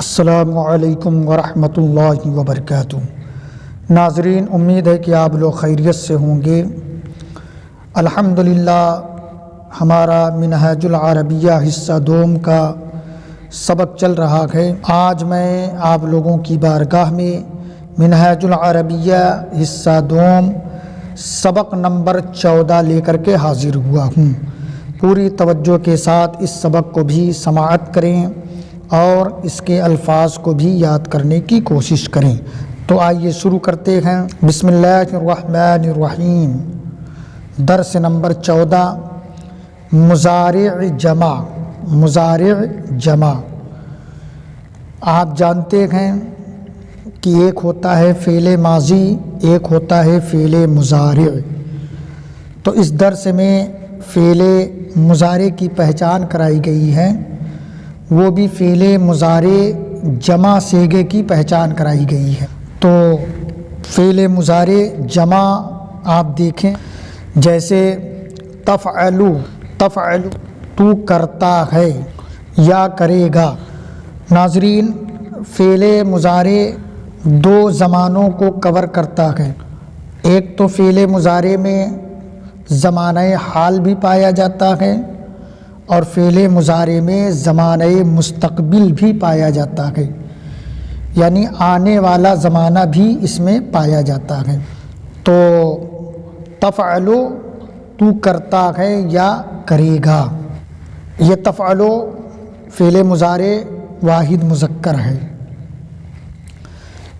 السلام علیکم ورحمۃ اللہ وبرکاتہ۔ ناظرین، امید ہے کہ آپ لوگ خیریت سے ہوں گے۔ الحمدللہ ہمارا منہاج العربیہ حصہ دوم کا سبق چل رہا ہے۔ آج میں آپ لوگوں کی بارگاہ میں منہاج العربیہ حصہ دوم سبق نمبر 14 لے کر کے حاضر ہوا ہوں۔ پوری توجہ کے ساتھ اس سبق کو بھی سماعت کریں اور اس کے الفاظ کو بھی یاد کرنے کی کوشش کریں۔ تو آئیے شروع کرتے ہیں۔ بسم اللہ الرحمن الرحیم۔ درس نمبر 14، مضارع جمع۔ مضارع جمع آپ جانتے ہیں کہ ایک ہوتا ہے فعل ماضی، ایک ہوتا ہے فعل مضارع۔ تو اس درس میں فعل مضارع کی پہچان کرائی گئی ہے، وہ بھی فعل مضارع جمع صیغے کی پہچان کرائی گئی ہے۔ تو فعل مضارع جمع آپ دیکھیں، جیسے تفعلو، تفعلو تو کرتا ہے یا کرے گا۔ ناظرین، فعل مضارع دو زمانوں کو کور کرتا ہے۔ ایک تو فعل مضارع میں زمانہ حال بھی پایا جاتا ہے، اور فعل مضارع میں زمانہ مستقبل بھی پایا جاتا ہے، یعنی آنے والا زمانہ بھی اس میں پایا جاتا ہے۔ تو تفعلو تو کرتا ہے یا کرے گا، یہ تفعلو فعل مضارع واحد مذکر ہے۔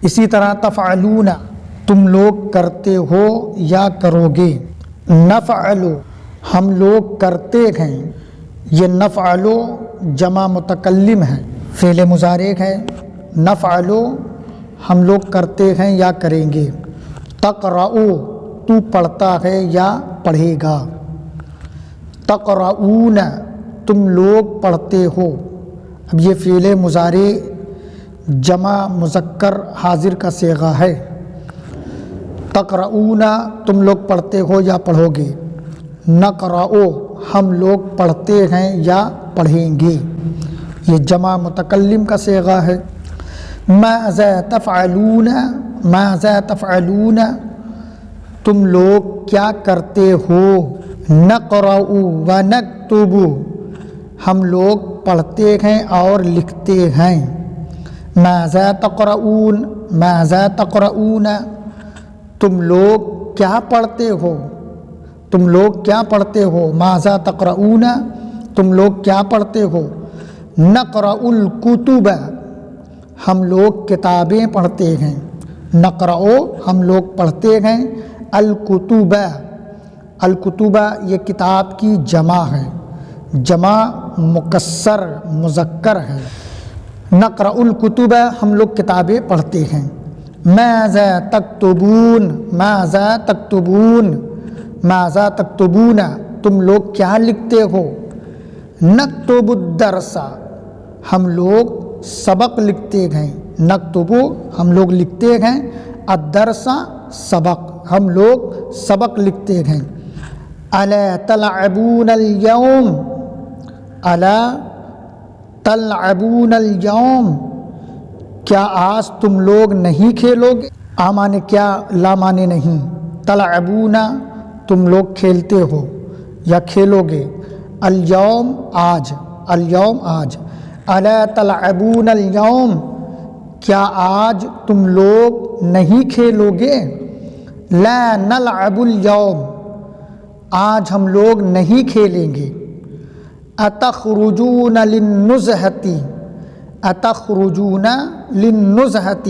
اسی طرح تفعلون تم لوگ کرتے ہو یا کرو گے۔ نفعلو ہم لوگ کرتے ہیں، یہ نفعلو جمع متکلم ہے، فعل مضارع ہے۔ نفعلو ہم لوگ کرتے ہیں یا کریں گے۔ تقرؤ تو پڑھتا ہے یا پڑھے گا۔ تقرؤون تم لوگ پڑھتے ہو۔ اب یہ فعل مضارع جمع مذکر حاضر کا صیغہ ہے۔ تقرؤون تم لوگ پڑھتے ہو یا پڑھو گے۔ نقرؤ ہم لوگ پڑھتے ہیں یا پڑھیں گے، یہ جمع متکلم کا صیغہ ہے۔ ماذا تفعلون، ماذا تفعلون تم لوگ کیا کرتے ہو۔ نقرأ و نکتب ہم لوگ پڑھتے ہیں اور لکھتے ہیں۔ ماذا تقرؤون، ماذا تقرؤون تم لوگ کیا پڑھتے ہو، تم لوگ کیا پڑھتے ہو۔ ماذا تقرؤون تم لوگ کیا پڑھتے ہو۔ نقرأ الکتب ہم لوگ کتابیں پڑھتے ہیں۔ نقرأ ہم لوگ پڑھتے ہیں، الکتب، الکتب یہ کتاب کی جمع ہے، جمع مکسر مذکر ہے۔ نقرأ الکتب ہم لوگ کتابیں پڑھتے ہیں۔ ماذا تکتبون، ماذا تکتبون، ماذا تکتبون تم لوگ کیا لکھتے ہو۔ نکتب الدرس ہم لوگ سبق لکھتے ہیں۔ نکتب ہم لوگ لکھتے ہیں، الدرس سبق ہم لوگ سبق لکھتے ہیں۔ الا تلعبون اليوم، الا تلعبون اليوم کیا آج تم لوگ نہیں کھیلو گے۔ مانے کیا، لا مانے نہیں۔ تلعبون تم لوگ کھیلتے ہو یا کھیلو گے۔ اليوم آج، اليوم آج۔ الا تلعبون اليوم کیا آج تم لوگ نہیں کھیلو گے۔ لا نلعب اليوم آج ہم لوگ نہیں کھیلیں گے۔ اتخرجون للنزہۃ، اتخرجون للنزہۃ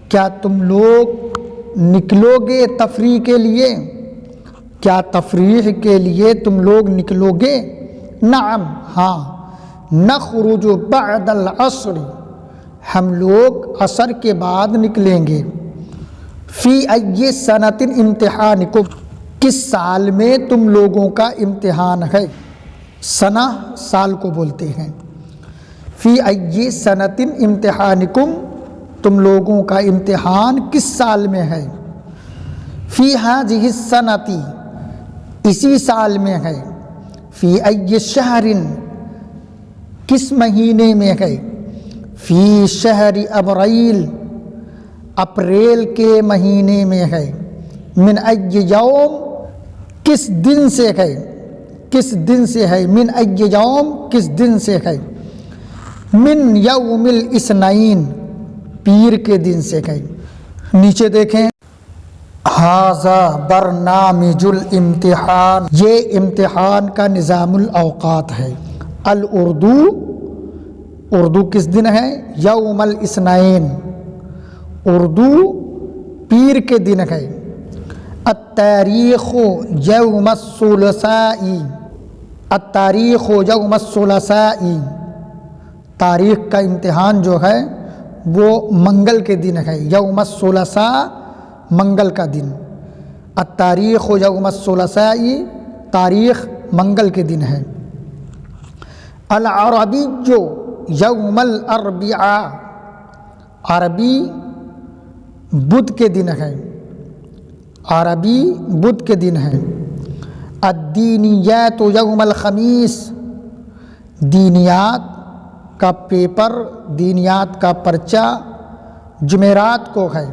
کیا تم لوگ نکلو گے تفریح کے لیے، کیا تفریح کے لیے تم لوگ نکلو گے۔ نعم ہاں۔ نخرج بعد العصر ہم لوگ عصر کے بعد نکلیں گے۔ فی ای سنۃ امتحانکم کس سال میں تم لوگوں کا امتحان ہے۔ سنہ سال کو بولتے ہیں۔ فی ای سنۃ امتحانکم تم لوگوں کا امتحان کس سال میں ہے۔ فی ہذہ السنۃ اسی سال میں ہے۔ فی ای شہر کس مہینے میں ہے۔ فی شہر ابریل، اپریل کے مہینے میں ہے، من ای یوم، کس دن سے ہے، کس دن سے ہے، من ای یوم، کس دن سے ہے، من یوم الاثنین، پیر کے دن سے ہے۔ نیچے دیکھیں، ھذا برنامج الامتحان، یہ امتحان کا نظام الاوقات ہے۔ الاردو، اردو کس دن ہے؟ یوم الاثنین، اردو پیر کے دن ہے۔ التاریخ یوم الثلاثاء، التاریخ یوم الثلاثاء، تاریخ کا امتحان جو ہے وہ منگل کے دن ہے، یوم الثلاثاء، منگل کا دن۔ التاریخ یوم الثلاثاء، تاریخ منگل کے دن ہے۔ العربی یوم الاربعاء، عربی بدھ کے دن ہے، عربی بدھ کے دن ہے۔ الدینیات یوم الخمیس، دینیات کا پیپر، دینیات کا پرچہ جمعرات کو ہے،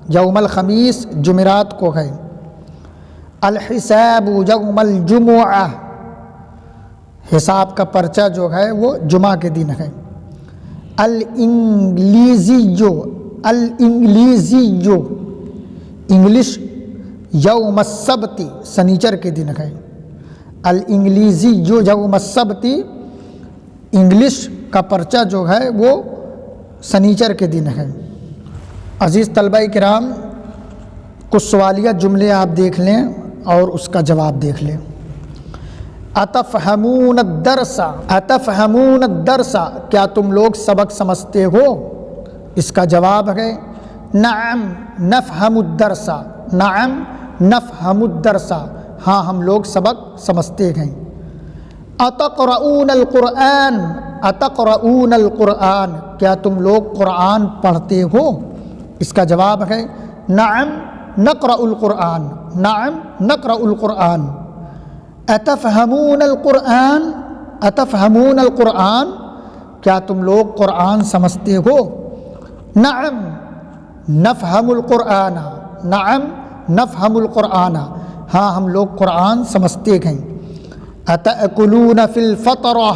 یوم الخمیس جمعرات کو ہے۔ الحساب یوم الجمعہ، حساب کا پرچہ جو ہے وہ جمعہ کے دن ہے۔ الانگلیزی، الانگلیزی، انگلش یوم السبت، سنیچر کے دن ہے۔ الانگلیزی یوم السبت، انگلش کا پرچہ جو ہے وہ سنیچر کے دن ہے۔ عزیز طلبہ کرام، کچھ سوالیہ جملے آپ دیکھ لیں اور اس کا جواب دیکھ لیں۔ اتفہمون الدرس، اتفہمون الدرس، کیا تم لوگ سبق سمجھتے ہو؟ اس کا جواب ہے نعم نفہم الدرس، نعم نفہم الدرس، ہاں ہم لوگ سبق سمجھتے ہیں۔ اتقرؤون القرآن، اتقرؤون القرآن، کیا تم لوگ قرآن پڑھتے ہو؟ اس کا جواب ہے نعم نقرأ القرآن، نعم نقرأ القرآن۔ اتفہمون القرآن، اتفہمون القرآن، کیا تم لوگ قرآن سمجھتے ہو؟ نعم نفہم القرآن، نعم نفہم القرآن، ہاں ہم لوگ قرآن سمجھتے ہیں۔ اتأکلون فی الفطرہ،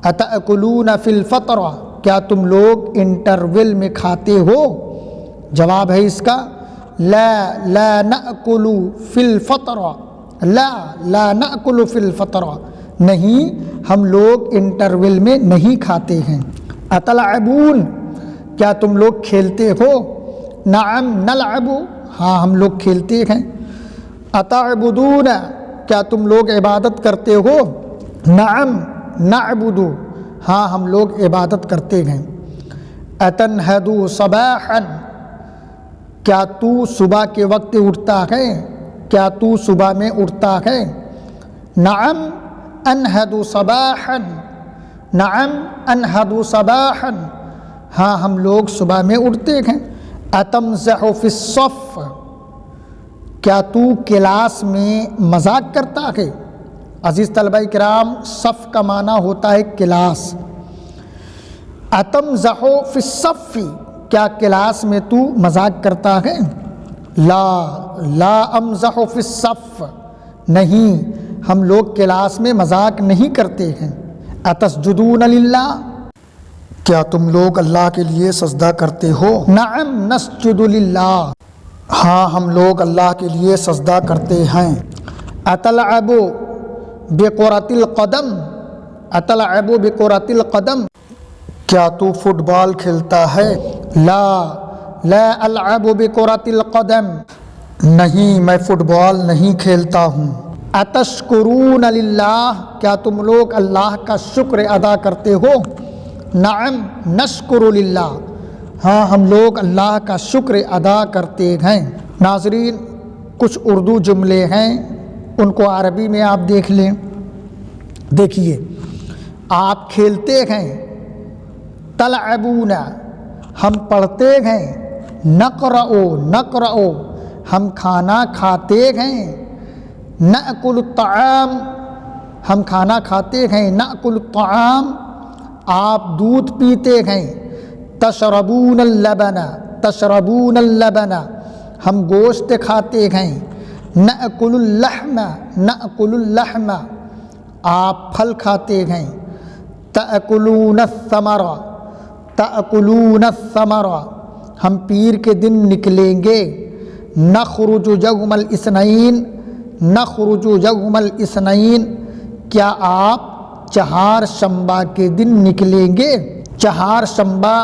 اتأکلون فی الفطرہ، کیا تم لوگ انٹرول میں کھاتے ہو؟ جواب ہے اس کا لا لا نأکل فی الفطرہ، لا لا نأکل فی الفطرہ، نہیں ہم لوگ انٹرول میں نہیں کھاتے ہیں۔ اتلعبون، کیا تم لوگ کھیلتے ہو؟ نعم نلعب، ہاں ہم لوگ کھیلتے ہیں۔ اتعبدون، کیا تم لوگ عبادت کرتے ہو؟ نعم نعبد، ہاں ہم لوگ عبادت کرتے ہیں۔ اتنہد صباحا، کیا تو صبح کے وقت اٹھتا ہے؟ کیا تو صبح میں اٹھتا ہے؟ نعم انہد صباحا، نعم انہد صباحا، ہاں ہم لوگ صبح میں اٹھتے ہیں۔ اتمزح فی الصف، کیا تو کلاس میں مذاق کرتا ہے؟ عزیز طلبہ کرام، صف کا معنی ہوتا ہے کلاس۔ اتمزح فی الصف، کیا کلاس میں تو مذاق کرتا ہے؟ لا لا امزح فی الصف، نہیں ہم لوگ کلاس میں مذاق نہیں کرتے ہیں۔ اتسجدون للہ، کیا تم لوگ اللہ کے لیے سجدہ کرتے ہو؟ نعم نسجد للہ، ہاں ہم لوگ اللہ کے لیے سجدہ کرتے ہیں۔ اتلعب بکرۃ القدم، اتلعب بکرۃ القدم، کیا تو فٹ بال کھیلتا ہے؟ لا لا العب بکرۃ القدم، نہیں میں فٹ بال نہیں کھیلتا ہوں۔ اتشکرون للہ، کیا تم لوگ اللہ کا شکر ادا کرتے ہو؟ نعم نشکر للہ، ہاں ہم لوگ اللہ کا شکر ادا کرتے ہیں۔ ناظرین، کچھ اردو جملے ہیں، ان کو عربی میں آپ دیکھ لیں۔ دیکھیے، آپ کھیلتے ہیں، تلعبون ہم پڑھتے ہیں، نقرأ نقرأ ہم کھانا کھاتے ہیں، نأکل الطعام ہم کھانا کھاتے ہیں، نأکل الطعام آپ دودھ پیتے ہیں، تشربون اللبن، تشربون اللبن، ہم گوشت کھاتے ہیں، نأکل اللحم، نأکل اللحم، آپ پھل کھاتے ہیں، تأکلون الثمر، تأکلون الثمر، ہم پیر کے دن نکلیں گے، نخرج یوم الاثنین، نخرج یوم الاثنین، کیا آپ چہار شنبہ کے دن نکلیں گے؟ چہار شنبہ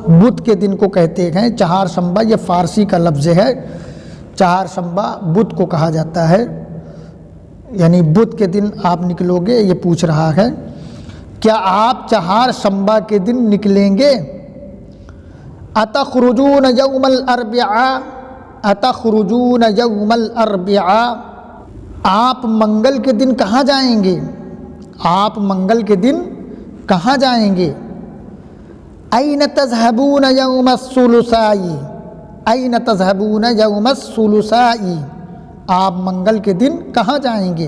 بدھ کے دن کو کہتے ہیں، چہار شنبہ یہ فارسی کا لفظ ہے، چہار شنبہ بدھ کو کہا جاتا ہے، یعنی بدھ کے دن آپ نکلو گے، یہ پوچھ رہا ہے کیا آپ چہار شنبہ کے دن نکلیں گے؟ اتخرجون یوم الاربعاء، اتخرجون یوم الاربعاء، آپ منگل کے دن کہاں جائیں گے؟ آپ منگل کے دن کہاں جائیں گے؟ این تذهبون یوم الثلاثاء، این تذهبون یوم الثلاثاء، آپ منگل کے دن کہاں جائیں گے؟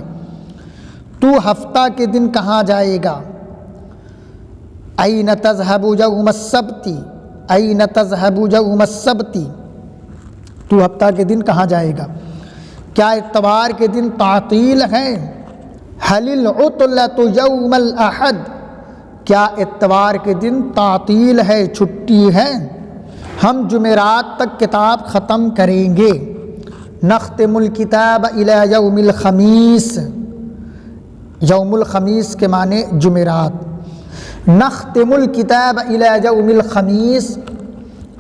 تو ہفتہ کے دن کہاں جائے گا؟ این تذهب یوم السبت، این تذهب یوم السبت، تو ہفتہ کے دن کہاں جائے گا؟ کیا اتوار کے دن تعطیل ہے؟ حل العطلۃ یوم الاحد، کیا اتوار کے دن تعطیل ہے، چھٹی ہے؟ ہم جمعرات تک کتاب ختم کریں گے، نختم الکتاب الی یوم الخمیس، یوم الخمیس کے معنی جمعرات، نختم الکتاب الی یوم الخمیس،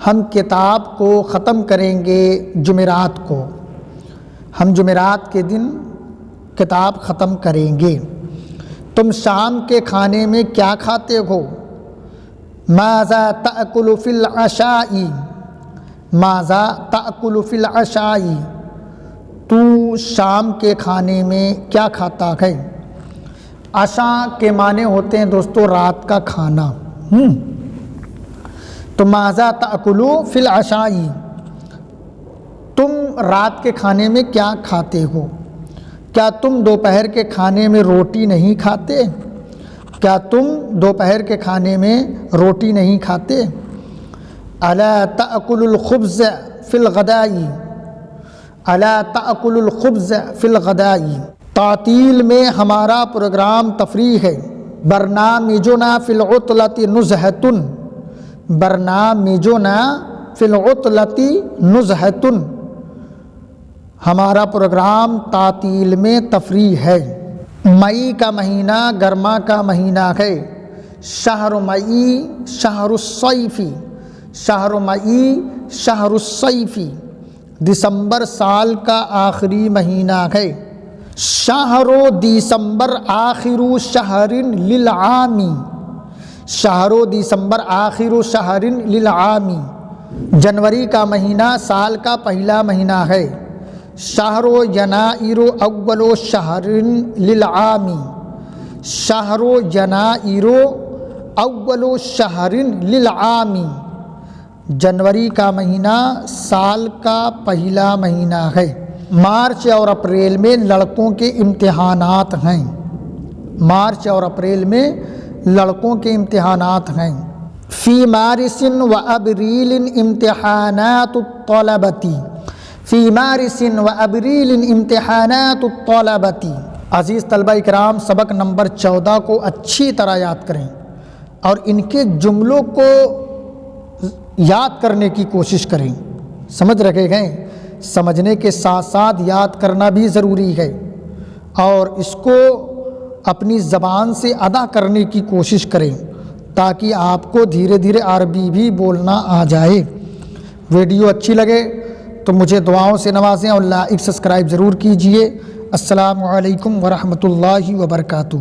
ہم کتاب کو ختم کریں گے جمعرات کو، ہم جمعرات کے دن کتاب ختم کریں گے۔ تم شام کے کھانے میں کیا کھاتے ہو؟ ماذا تأکل فی العشاء، ماذا تأکل فی العشاء، تو شام کے کھانے میں کیا کھاتا ہے؟ عشاء کے معنی ہوتے ہیں دوستو رات کا کھانا، تو ماذا تأکل فی العشاء، تم رات کے کھانے میں کیا کھاتے ہو؟ کیا تم دوپہر کے کھانے میں روٹی نہیں کھاتے؟ کیا تم دوپہر کے کھانے میں روٹی نہیں کھاتے؟ الا تأکل الخبز فی الغداء، الا تأکل الخبز فی الغداء، تعطیل میں ہمارا پروگرام تفریح ہے، برنامجنا فی العطلۃ نزہۃ، برنامجنا فی العطلۃ نزہۃ، ہمارا پروگرام تعطیل میں تفریح ہے۔ مئی کا مہینہ گرما کا مہینہ ہے، شہر مئی شہر الصیف، شہر مئی شہر الصیف، دسمبر سال کا آخری مہینہ ہے، شہر دسمبر آخر شہر للعام، شہر دسمبر آخر شہر للعام، جنوری کا مہینہ سال کا پہلا مہینہ ہے، شہر ینائر اول شہر للعام، شہر ینائر اول شہر للعام، جنوری کا مہینہ سال کا پہلا مہینہ ہے۔ مارچ اور اپریل میں لڑکوں کے امتحانات ہیں، مارچ اور اپریل میں لڑکوں کے امتحانات ہیں۔ فی مارس و ابریل امتحانات الطلبۃ، فی مارس و ابریل امتحانات الطلبۃ۔ عزیز طلبہ اکرام، سبق نمبر 14 کو اچھی طرح یاد کریں اور ان کے جملوں کو یاد کرنے کی کوشش کریں، سمجھ رکھے گئے؟ سمجھنے کے ساتھ ساتھ یاد کرنا بھی ضروری ہے، اور اس کو اپنی زبان سے ادا کرنے کی کوشش کریں تاکہ آپ کو دھیرے دھیرے عربی بھی بولنا آ جائے۔ ویڈیو اچھی لگے تو مجھے دعاؤں سے نوازیں اور لائک سبسکرائب ضرور کیجئے۔ السلام علیکم ورحمۃ اللہ وبرکاتہ۔